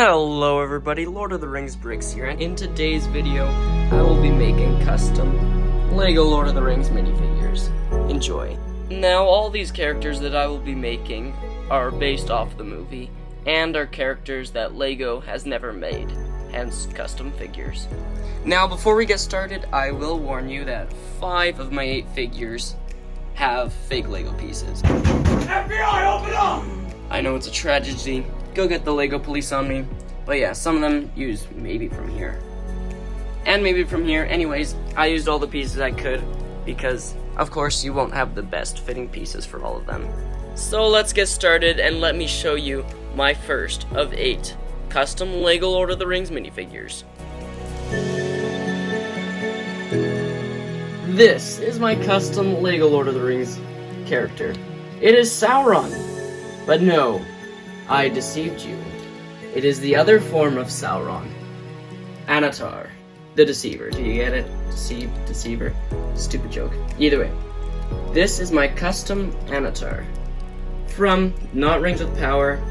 Hello everybody, Lord of the Rings Bricks here, and in today's video, I will be making custom LEGO Lord of the Rings minifigures. Enjoy. Now, all these characters that I will be making are based off the movie, and are characters that LEGO has never made, hence custom figures. Now, before we get started, I will warn you that 5 of my 8 figures have fake LEGO pieces. FBI, open up! I know it's a tragedy. Go get the LEGO police on me. But yeah, some of them use maybe from here. And maybe from here. Anyways, I used all the pieces I could because, of course, you won't have the best fitting pieces for all of them. So let's get started and let me show you my first of 8 custom LEGO Lord of the Rings minifigures. This is my custom LEGO Lord of the Rings character. It is Sauron. But no, I deceived you. It is the other form of Sauron. Annatar the Deceiver. Do you get it? Deceiver? Stupid joke. Either way, this is my custom Annatar. From not Rings with Power,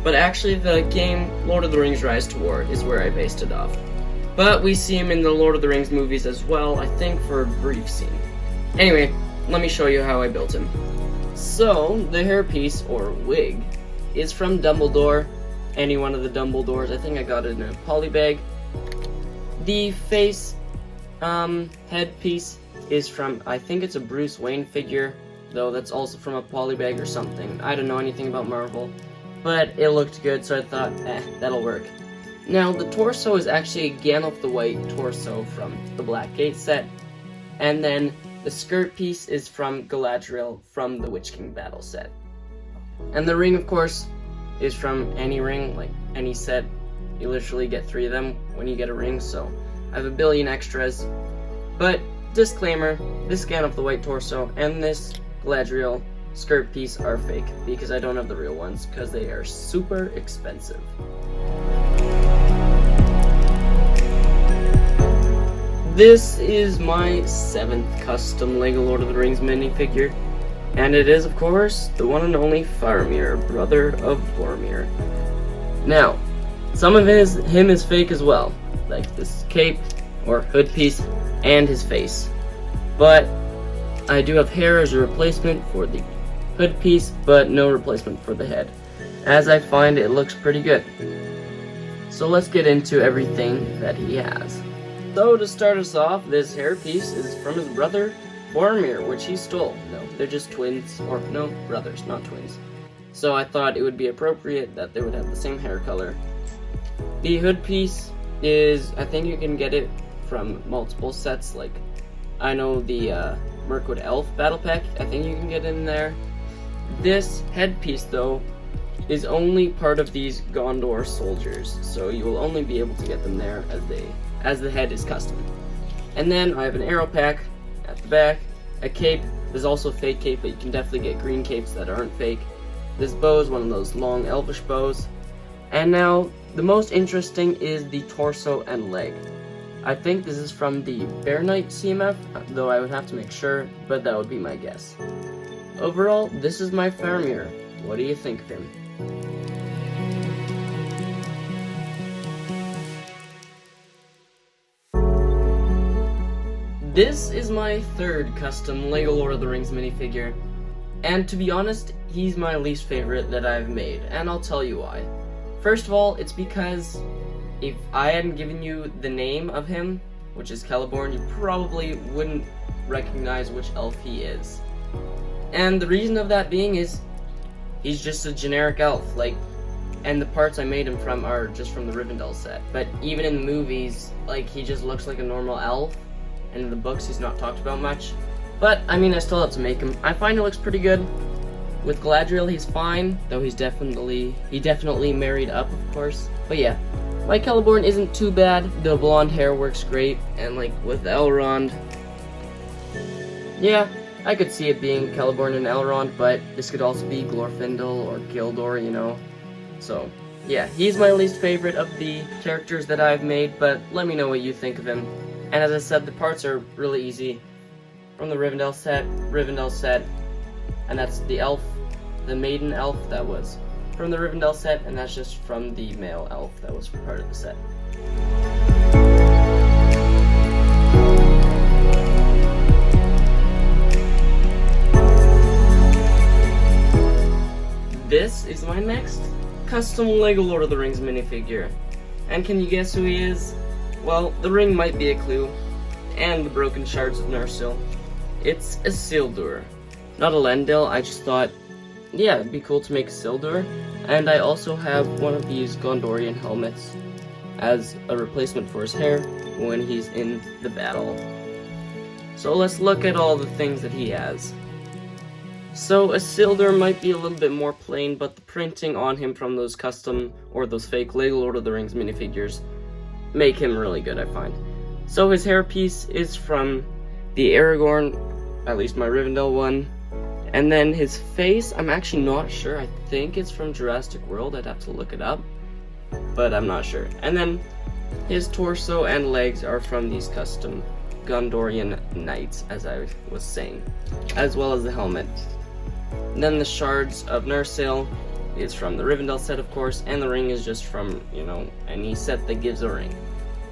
but actually the game Lord of the Rings Rise to War is where I based it off. But we see him in the Lord of the Rings movies as well, I think for a brief scene. Anyway, let me show you how I built him. So, the hairpiece, or wig, is from Dumbledore, any one of the Dumbledores. I think I got it in a poly bag. The face headpiece is from, I think it's a Bruce Wayne figure, though that's also from a poly bag or something. I don't know anything about Marvel, but it looked good, so I thought, that'll work. Now, the torso is actually a Gandalf the White torso from the Blackgate set, and then the skirt piece is from Galadriel from the Witch King battle set. And the ring, of course, is from any ring, like any set. You literally get 3 of them when you get a ring, so I have a billion extras. But, disclaimer, this Gandalf the White torso and this Galadriel skirt piece are fake, because I don't have the real ones, because they are super expensive. This is my 7th custom LEGO Lord of the Rings minifigure, and it is, of course, the one and only Faramir, brother of Boromir. Now, some of him is fake as well, like this cape, or hood piece, and his face. But I do have hair as a replacement for the hood piece, but no replacement for the head, as I find it looks pretty good. So let's get into everything that he has. So to start us off, this hairpiece is from his brother, Faramir, which he stole. No, they're just twins, or no, brothers, not twins. So I thought it would be appropriate that they would have the same hair color. The hood piece is, I think you can get it from multiple sets, like, I know the Mirkwood Elf Battle Pack, I think you can get it in there. This headpiece, though, is only part of these Gondor soldiers, so you will only be able to get them there as the head is custom. And then I have an arrow pack at the back, a cape. There's also a fake cape, but you can definitely get green capes that aren't fake. This bow is one of those long elvish bows. And now, the most interesting is the torso and leg. I think this is from the Bear Knight CMF, though I would have to make sure, but that would be my guess. Overall, this is my Faramir. What do you think of him? This is my 3rd custom LEGO Lord of the Rings minifigure, and to be honest, he's my least favorite that I've made, and I'll tell you why. First of all, it's because if I hadn't given you the name of him, which is Celebrimbor, you probably wouldn't recognize which elf he is. And the reason of that being is, he's just a generic elf, like, and the parts I made him from are just from the Rivendell set. But even in the movies, like, he just looks like a normal elf. And in the books, he's not talked about much. But, I mean, I still have to make him. I find it looks pretty good. With Galadriel, he's fine, though he definitely married up, of course. But yeah, my Celebrimbor isn't too bad. The blonde hair works great, and like with Elrond, yeah, I could see it being Celebrimbor and Elrond, but this could also be Glorfindel or Gildor, you know. So, yeah, he's my least favorite of the characters that I've made, but let me know what you think of him. And as I said, the parts are really easy. From the Rivendell set, and that's the elf, the maiden elf that was from the Rivendell set, and that's just from the male elf that was part of the set. This is my next custom LEGO Lord of the Rings minifigure. And can you guess who he is? Well, the ring might be a clue, and the broken shards of Narsil. It's Isildur. Not Elendil, I just thought, yeah, it'd be cool to make Isildur. And I also have one of these Gondorian helmets as a replacement for his hair when he's in the battle. So let's look at all the things that he has. So Isildur might be a little bit more plain, but the printing on him from those custom or those fake LEGO Lord of the Rings minifigures make him really good, I find. So his hairpiece is from the Aragorn, at least my Rivendell one. And then his face, I'm actually not sure. I think it's from Jurassic World. I'd have to look it up, but I'm not sure. And then his torso and legs are from these custom Gondorian knights, as I was saying, as well as the helmet. And then the shards of Narsil is from the Rivendell set, of course, and the ring is just from, any set that gives a ring.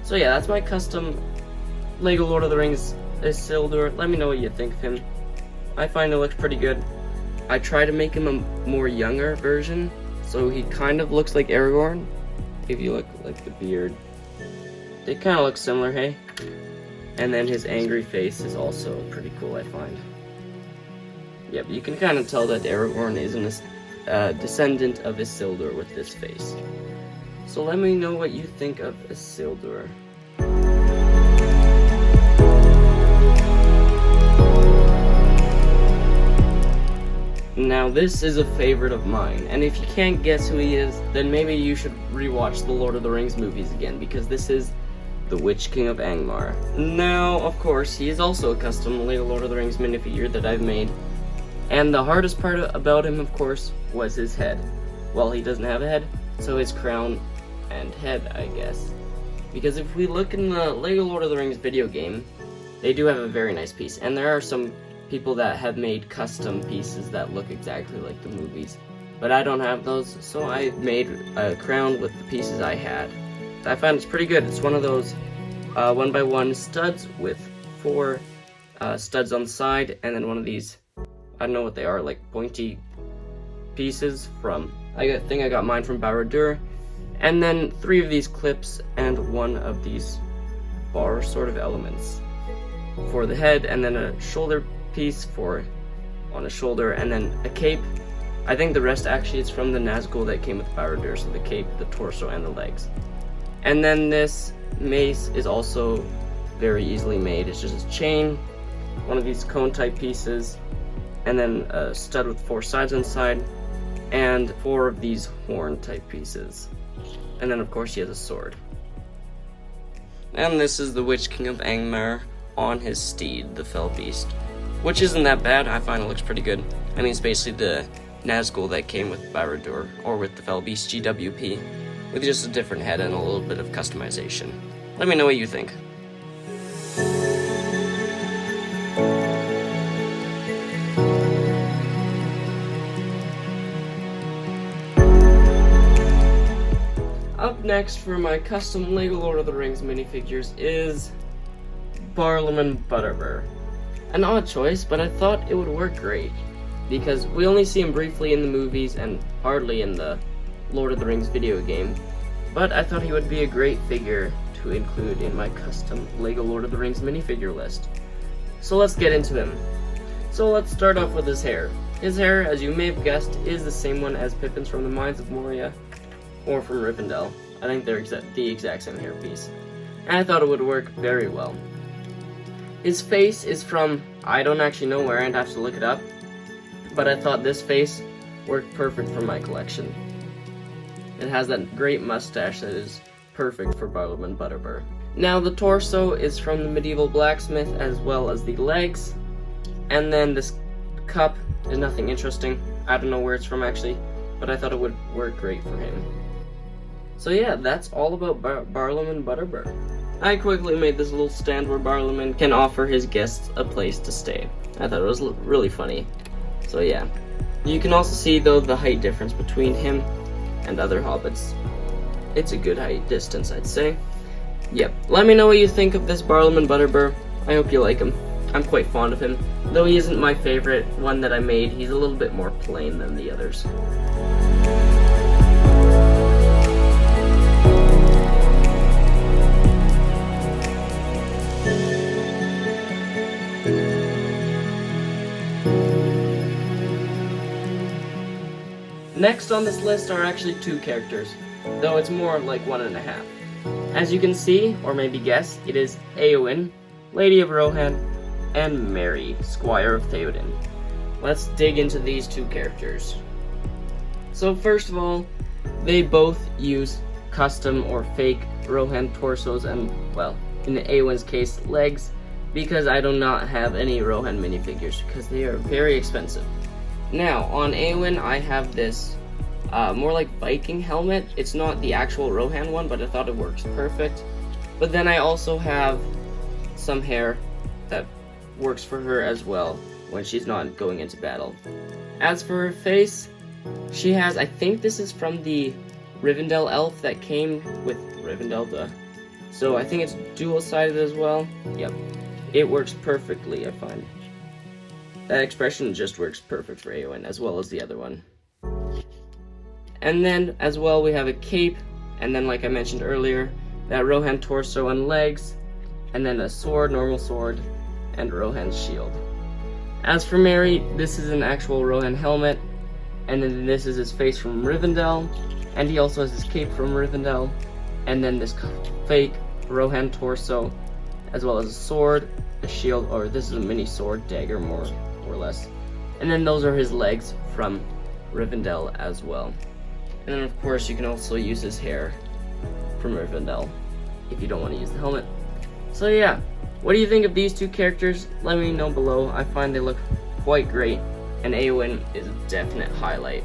So yeah, that's my custom LEGO Lord of the Rings Isildur. Let me know what you think of him. I find it looks pretty good. I try to make him a more younger version, so he kind of looks like Aragorn. If you look like the beard, they kind of look similar, hey? And then his angry face is also pretty cool, I find. Yep, you can kind of tell that Aragorn is a descendant of Isildur with this face. So let me know what you think of Isildur. Now this is a favorite of mine, and if you can't guess who he is, then maybe you should rewatch the Lord of the Rings movies again, because this is the Witch King of Angmar. Now, of course, he is also a custom LEGO Lord of the Rings minifigure that I've made, and the hardest part about him, of course, was his head. Well, he doesn't have a head, so his crown and head, I guess. Because if we look in the LEGO Lord of the Rings video game, they do have a very nice piece, and there are some people that have made custom pieces that look exactly like the movies. But I don't have those, so I made a crown with the pieces I had. I found it's pretty good. It's one of those 1x1 studs with 4 studs on the side, and then one of these, I don't know what they are, like pointy pieces from, I think I got mine from Barliman, and then 3 of these clips and 1 of these bar sort of elements for the head, and then a shoulder piece on a shoulder, and then a cape. I think the rest actually is from the Nazgul that came with Barliman, so the cape, the torso, and the legs. And then this mace is also very easily made. It's just a chain, one of these cone type pieces, and then a stud with 4 sides inside, and 4 of these horn type pieces. And then of course he has a sword. And this is the Witch King of Angmar on his steed, the Fell Beast. Which isn't that bad, I find it looks pretty good. I mean, it's basically the Nazgul that came with Barad-dûr, or with the Fell Beast GWP, with just a different head and a little bit of customization. Let me know what you think. Up next for my custom LEGO Lord of the Rings minifigures is Barliman Butterbur. An odd choice, but I thought it would work great, because we only see him briefly in the movies and hardly in the Lord of the Rings video game, but I thought he would be a great figure to include in my custom LEGO Lord of the Rings minifigure list. So let's get into him. So let's start off with his hair. His hair, as you may have guessed, is the same one as Pippin's from the Mines of Moria, or from Rivendell. I think they're the exact same hairpiece, and I thought it would work very well. His face is from, I don't actually know where, I'd have to look it up, but I thought this face worked perfect for my collection. It has that great mustache that is perfect for Barliman Butterbur. Now the torso is from the medieval blacksmith, as well as the legs, and then this cup is nothing interesting. I don't know where it's from actually, but I thought it would work great for him. So yeah, that's all about Barliman Butterbur. I quickly made this little stand where Barliman can offer his guests a place to stay. I thought it was really funny. So yeah. You can also see, though, the height difference between him and other hobbits. It's a good height distance, I'd say. Yep, let me know what you think of this Barliman Butterbur. I hope you like him. I'm quite fond of him, though he isn't my favorite one that I made. He's a little bit more plain than the others. Next on this list are actually 2 characters, though it's more like 1.5. As you can see, or maybe guess, it is Eowyn, Lady of Rohan, and Merry, Squire of Theoden. Let's dig into these 2 characters. So first of all, they both use custom or fake Rohan torsos and, well, in Eowyn's case, legs, because I do not have any Rohan minifigures, because they are very expensive. Now, on Eowyn, I have this more like Viking helmet. It's not the actual Rohan one, but I thought it works perfect. But then I also have some hair that works for her as well when she's not going into battle. As for her face, she has, I think this is from the Rivendell elf that came with Rivendell, so I think it's dual-sided as well. Yep, it works perfectly, I find. That expression just works perfect for Eowyn, as well as the other one. And then, as well, we have a cape, and then, like I mentioned earlier, that Rohan torso and legs, and then a sword, normal sword, and Rohan's shield. As for Merry, this is an actual Rohan helmet, and then this is his face from Rivendell, and he also has his cape from Rivendell, and then this fake Rohan torso, as well as a sword, a shield, or this is a mini sword, dagger more or less. And then those are his legs from Rivendell as well. And then of course you can also use his hair from Rivendell if you don't want to use the helmet. So yeah, what do you think of these 2 characters? Let me know below. I find they look quite great, and Eowyn is a definite highlight.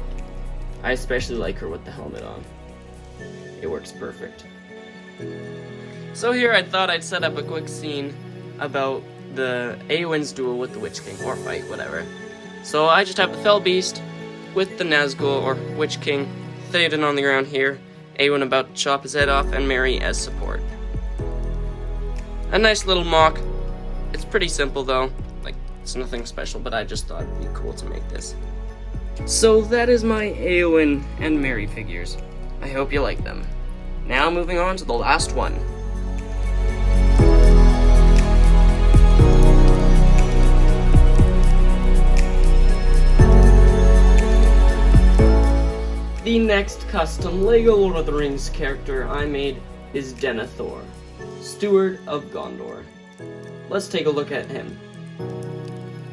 I especially like her with the helmet on. It works perfect. So here I thought I'd set up a quick scene about the Eowyn's duel with the Witch King, or fight, whatever. So I just have the Fell Beast with the Nazgul, or Witch King, Theoden on the ground here, Eowyn about to chop his head off, and Merry as support. A nice little mock. It's pretty simple though, like, it's nothing special, but I just thought it'd be cool to make this. So that is my Eowyn and Merry figures. I hope you like them. Now moving on to the last one. The next custom LEGO Lord of the Rings character I made is Denethor, Steward of Gondor. Let's take a look at him.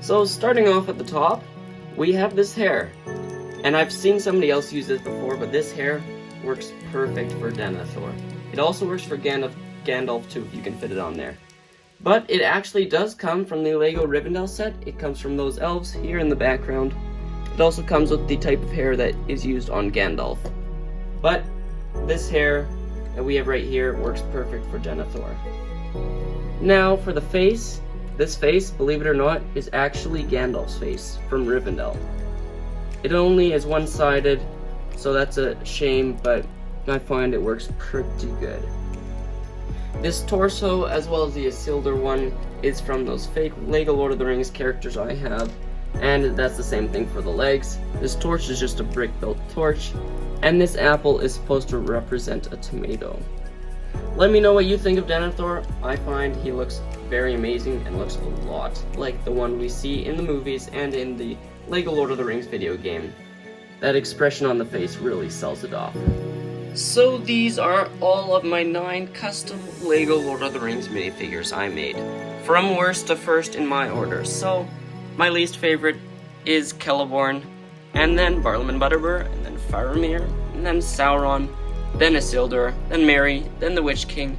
So starting off at the top, we have this hair. And I've seen somebody else use this before, but this hair works perfect for Denethor. It also works for Gandalf too, if you can fit it on there. But it actually does come from the LEGO Rivendell set. It comes from those elves here in the background. It also comes with the type of hair that is used on Gandalf. But this hair that we have right here works perfect for Denethor. Now for the face, this face, believe it or not, is actually Gandalf's face from Rivendell. It only is one-sided, so that's a shame, but I find it works pretty good. This torso, as well as the Isildur one, is from those fake LEGO Lord of the Rings characters I have. And that's the same thing for the legs. This torch is just a brick-built torch, and this apple is supposed to represent a tomato. Let me know what you think of Denethor. I find he looks very amazing and looks a lot like the one we see in the movies and in the LEGO Lord of the Rings video game. That expression on the face really sells it off. So these are all of my 9 custom LEGO Lord of the Rings minifigures I made, from worst to first in my order. So my least favorite is Celebrimbor, and then Barliman Butterbur, and then Faramir, and then Sauron, then Isildur, then Merry, then the Witch King,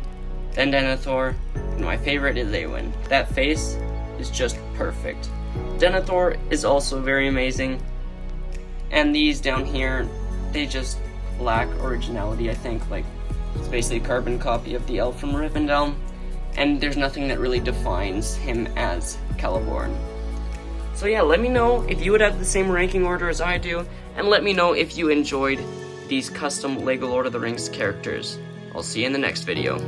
then Denethor, and my favorite is Eowyn. That face is just perfect. Denethor is also very amazing, and these down here, they just lack originality, I think. Like, it's basically a carbon copy of the elf from Rivendell, and there's nothing that really defines him as Celebrimbor. So yeah, let me know if you would have the same ranking order as I do, and let me know if you enjoyed these custom LEGO Lord of the Rings characters. I'll see you in the next video.